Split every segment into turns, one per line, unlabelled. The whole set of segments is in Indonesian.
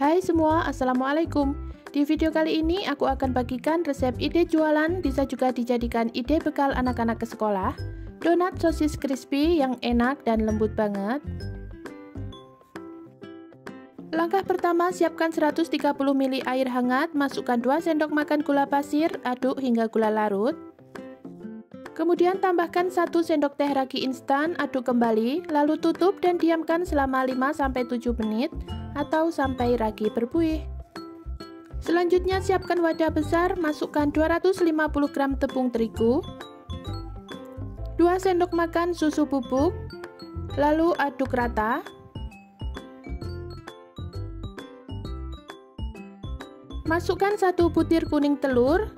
Hai semua, Assalamualaikum. Di video kali ini aku akan bagikan resep ide jualan, bisa juga dijadikan ide bekal anak-anak ke sekolah. Donat sosis crispy yang enak dan lembut banget. Langkah pertama, siapkan 130 ml air hangat, masukkan 2 sendok makan gula pasir, aduk hingga gula larut. Kemudian tambahkan 1 sendok teh ragi instan, aduk kembali, lalu tutup dan diamkan selama 5-7 menit atau sampai ragi berbuih. Selanjutnya siapkan wadah besar, masukkan 250 gram tepung terigu, 2 sendok makan susu bubuk, lalu aduk rata. Masukkan 1 butir kuning telur,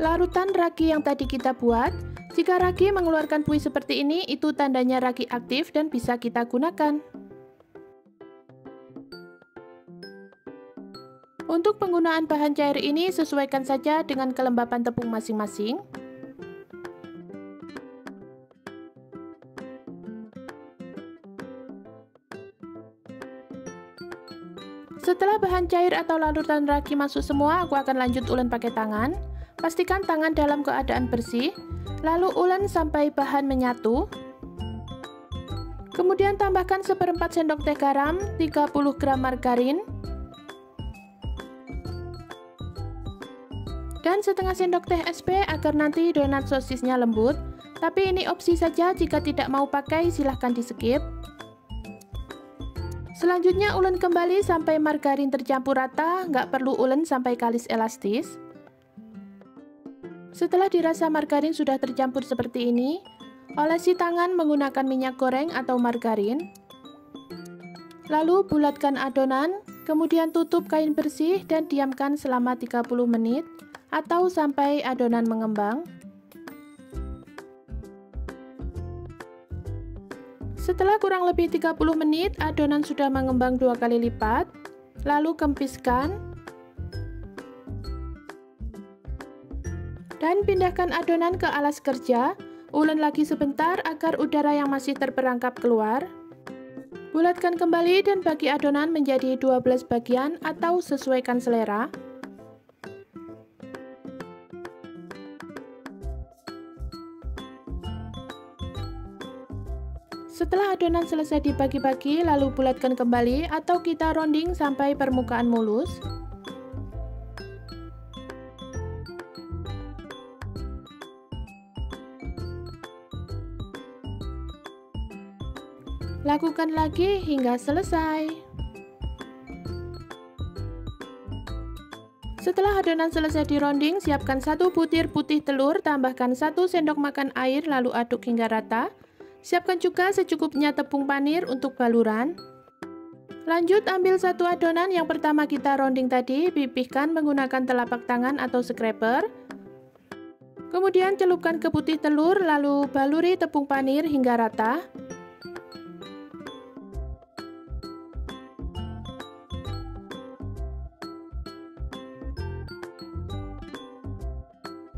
larutan ragi yang tadi kita buat. Jika ragi mengeluarkan buih seperti ini, itu tandanya ragi aktif dan bisa kita gunakan. Untuk penggunaan bahan cair ini, sesuaikan saja dengan kelembapan tepung masing-masing. Setelah bahan cair atau larutan ragi masuk semua, aku akan lanjut ulen pakai tangan. Pastikan tangan dalam keadaan bersih, lalu ulen sampai bahan menyatu. Kemudian tambahkan 1/4 sendok teh garam, 30 gram margarin, dan setengah sendok teh SP agar nanti donat sosisnya lembut. Tapi ini opsi saja, jika tidak mau pakai silahkan di skip. Selanjutnya ulen kembali sampai margarin tercampur rata, nggak perlu ulen sampai kalis elastis. Setelah dirasa margarin sudah tercampur seperti ini, olesi tangan menggunakan minyak goreng atau margarin. Lalu bulatkan adonan, kemudian tutup kain bersih dan diamkan selama 30 menit atau sampai adonan mengembang. Setelah kurang lebih 30 menit, adonan sudah mengembang 2 kali lipat. Lalu kempiskan dan pindahkan adonan ke alas kerja. Ulen lagi sebentar agar udara yang masih terperangkap keluar. Bulatkan kembali dan bagi adonan menjadi 12 bagian atau sesuaikan selera. Setelah adonan selesai dibagi-bagi, lalu bulatkan kembali atau kita rounding sampai permukaan mulus. Lakukan lagi hingga selesai. Setelah adonan selesai di rounding, siapkan 1 butir putih telur, tambahkan 1 sendok makan air, lalu aduk hingga rata. Siapkan juga secukupnya tepung panir untuk baluran. Lanjut ambil 1 adonan yang pertama kita rounding tadi, pipihkan menggunakan telapak tangan atau scraper. Kemudian celupkan ke putih telur, lalu baluri tepung panir hingga rata.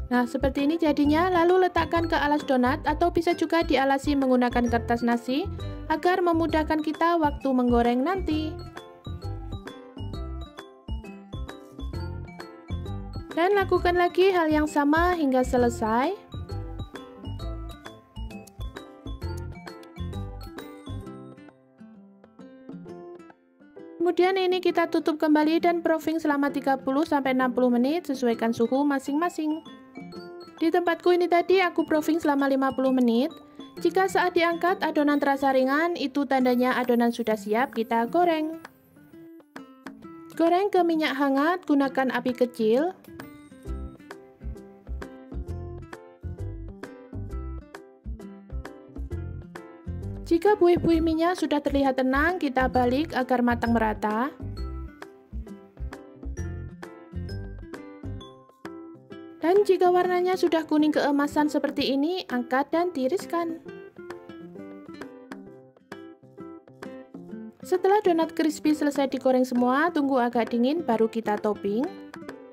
Nah, seperti ini jadinya, lalu letakkan ke alas donat atau bisa juga dialasi menggunakan kertas nasi agar memudahkan kita waktu menggoreng nanti. Dan lakukan lagi hal yang sama hingga selesai. Kemudian ini kita tutup kembali dan proofing selama 30-60 menit, sesuaikan suhu masing-masing. Di tempatku ini tadi aku proofing selama 50 menit. Jika saat diangkat adonan terasa ringan, itu tandanya adonan sudah siap kita goreng. Goreng ke minyak hangat, gunakan api kecil. Jika buih-buih minyak sudah terlihat tenang, kita balik agar matang merata. Dan jika warnanya sudah kuning keemasan seperti ini, angkat dan tiriskan. Setelah donat crispy selesai digoreng semua, tunggu agak dingin baru kita topping.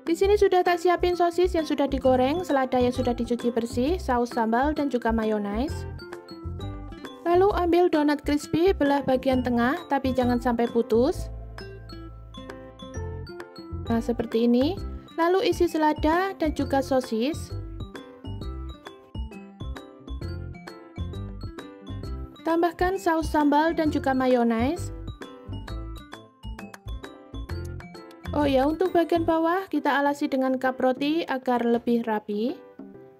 Di sini sudah tak siapin sosis yang sudah digoreng, selada yang sudah dicuci bersih, saus sambal dan juga mayonaise. Lalu ambil donat crispy, belah bagian tengah, tapi jangan sampai putus. Nah, seperti ini. Lalu isi selada dan juga sosis. Tambahkan saus sambal dan juga mayones. Oh ya, untuk bagian bawah kita alasi dengan cup roti agar lebih rapi.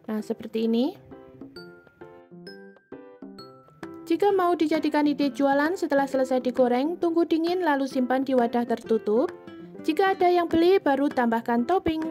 Nah, seperti ini. Jika mau dijadikan ide jualan setelah selesai digoreng, tunggu dingin lalu simpan di wadah tertutup. Jika ada yang beli, baru tambahkan topping.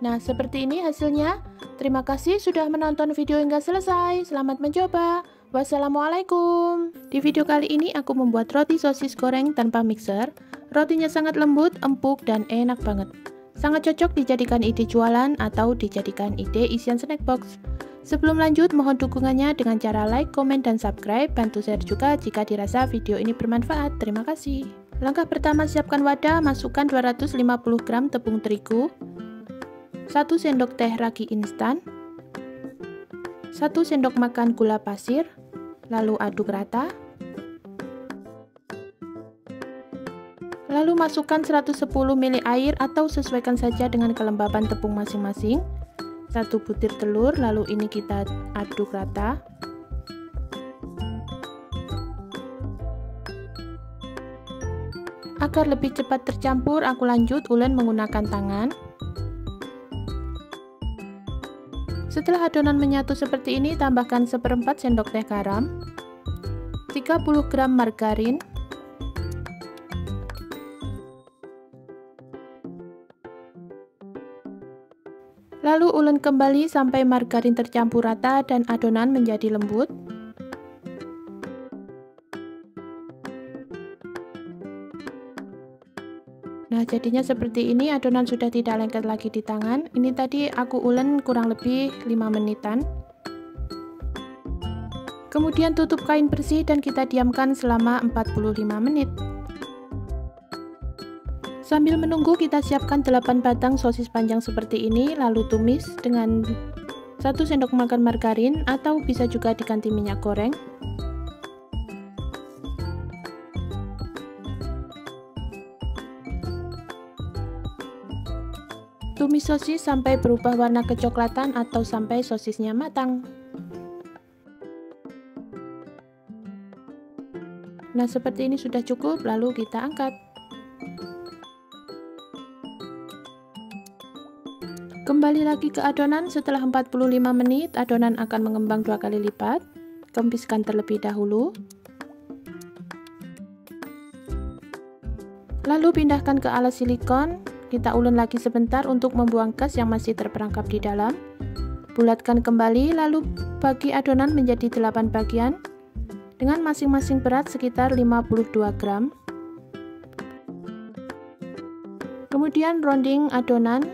Nah, seperti ini hasilnya. Terima kasih sudah menonton video hingga selesai. Selamat mencoba. Wassalamualaikum. Di video kali ini aku membuat roti sosis goreng tanpa mixer. Rotinya sangat lembut, empuk, dan enak banget. Sangat cocok dijadikan ide jualan atau dijadikan ide isian snack box. Sebelum lanjut, mohon dukungannya dengan cara like, komen, dan subscribe. Bantu share juga jika dirasa video ini bermanfaat. Terima kasih. Langkah pertama, siapkan wadah, masukkan 250 gram tepung terigu, 1 sendok teh ragi instan, 1 sendok makan gula pasir, lalu aduk rata. Lalu masukkan 110 ml air atau sesuaikan saja dengan kelembapan tepung masing-masing. 1 butir telur, lalu ini kita aduk rata. Agar lebih cepat tercampur, aku lanjut ulen menggunakan tangan. Setelah adonan menyatu seperti ini, tambahkan 1/4 sendok teh garam, 30 gram margarin, lalu ulen kembali sampai margarin tercampur rata dan adonan menjadi lembut. Nah, jadinya seperti ini, adonan sudah tidak lengket lagi di tangan. Ini tadi aku ulen kurang lebih 5 menitan. Kemudian tutup kain bersih dan kita diamkan selama 45 menit. Sambil menunggu, kita siapkan 8 batang sosis panjang seperti ini, lalu tumis dengan 1 sendok makan margarin atau bisa juga diganti minyak goreng. Tumis sosis sampai berubah warna kecoklatan atau sampai sosisnya matang. Nah, seperti ini sudah cukup, lalu kita angkat. Kembali lagi ke adonan. Setelah 45 menit, adonan akan mengembang 2 kali lipat. Kempiskan terlebih dahulu. Lalu pindahkan ke alas silikon. Kita ulun lagi sebentar untuk membuang gas yang masih terperangkap di dalam. Bulatkan kembali, lalu bagi adonan menjadi 8 bagian dengan masing-masing berat sekitar 52 gram. Kemudian rounding adonan.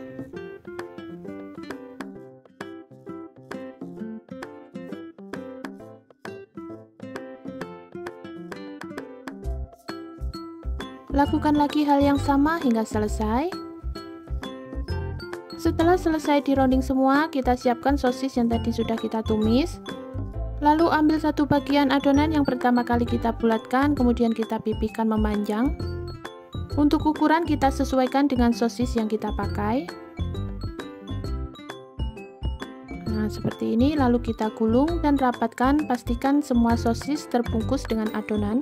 Lakukan lagi hal yang sama hingga selesai. Setelah selesai di rounding semua, kita siapkan sosis yang tadi sudah kita tumis. Lalu ambil satu bagian adonan yang pertama kali kita bulatkan, kemudian kita pipihkan memanjang. Untuk ukuran kita sesuaikan dengan sosis yang kita pakai. Nah, seperti ini, lalu kita gulung dan rapatkan, pastikan semua sosis terbungkus dengan adonan.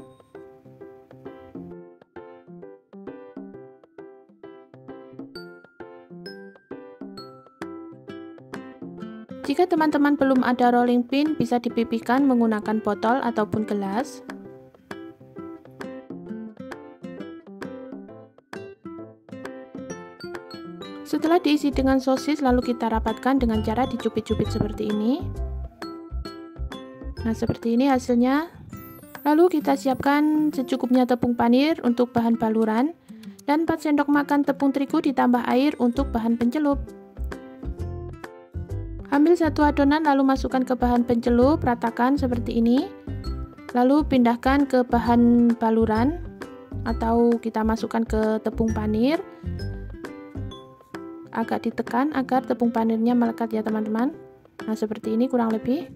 Jika teman-teman belum ada rolling pin, bisa dipipihkan menggunakan botol ataupun gelas. Setelah diisi dengan sosis, lalu kita rapatkan dengan cara dicubit-cubit seperti ini. Nah, seperti ini hasilnya. Lalu kita siapkan secukupnya tepung panir untuk bahan baluran dan 4 sendok makan tepung terigu ditambah air untuk bahan pencelup. Ambil satu adonan lalu masukkan ke bahan pencelup, ratakan seperti ini. Lalu pindahkan ke bahan baluran atau kita masukkan ke tepung panir. Agak ditekan agar tepung panirnya melekat ya teman-teman. Nah, seperti ini kurang lebih.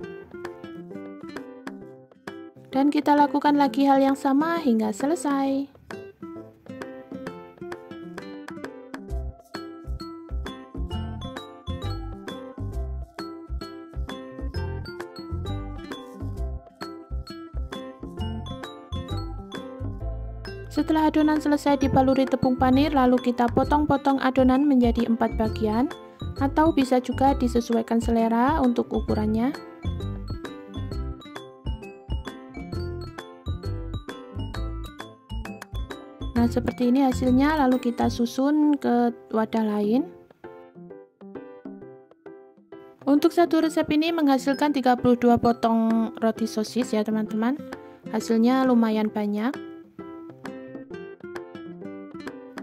Dan kita lakukan lagi hal yang sama hingga selesai. Setelah adonan selesai dibaluri tepung panir, lalu kita potong-potong adonan menjadi 4 bagian, atau bisa juga disesuaikan selera untuk ukurannya. Nah, seperti ini hasilnya, lalu kita susun ke wadah lain. Untuk satu resep ini menghasilkan 32 potong roti sosis ya teman-teman. Hasilnya lumayan banyak.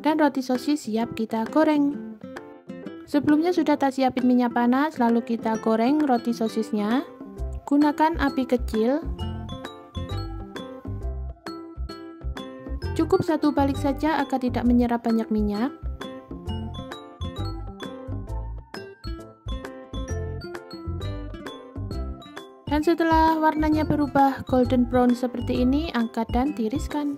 Dan roti sosis siap kita goreng. Sebelumnya sudah tak siapin minyak panas, lalu kita goreng roti sosisnya. Gunakan api kecil. Cukup satu balik saja agar tidak menyerap banyak minyak. Dan setelah warnanya berubah golden brown seperti ini, angkat dan tiriskan.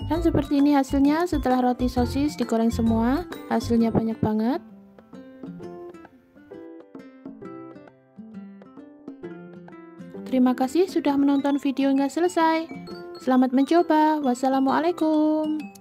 Dan seperti ini hasilnya setelah roti sosis digoreng semua. Hasilnya banyak banget. Terima kasih sudah menonton video hingga selesai. Selamat mencoba. Wassalamualaikum.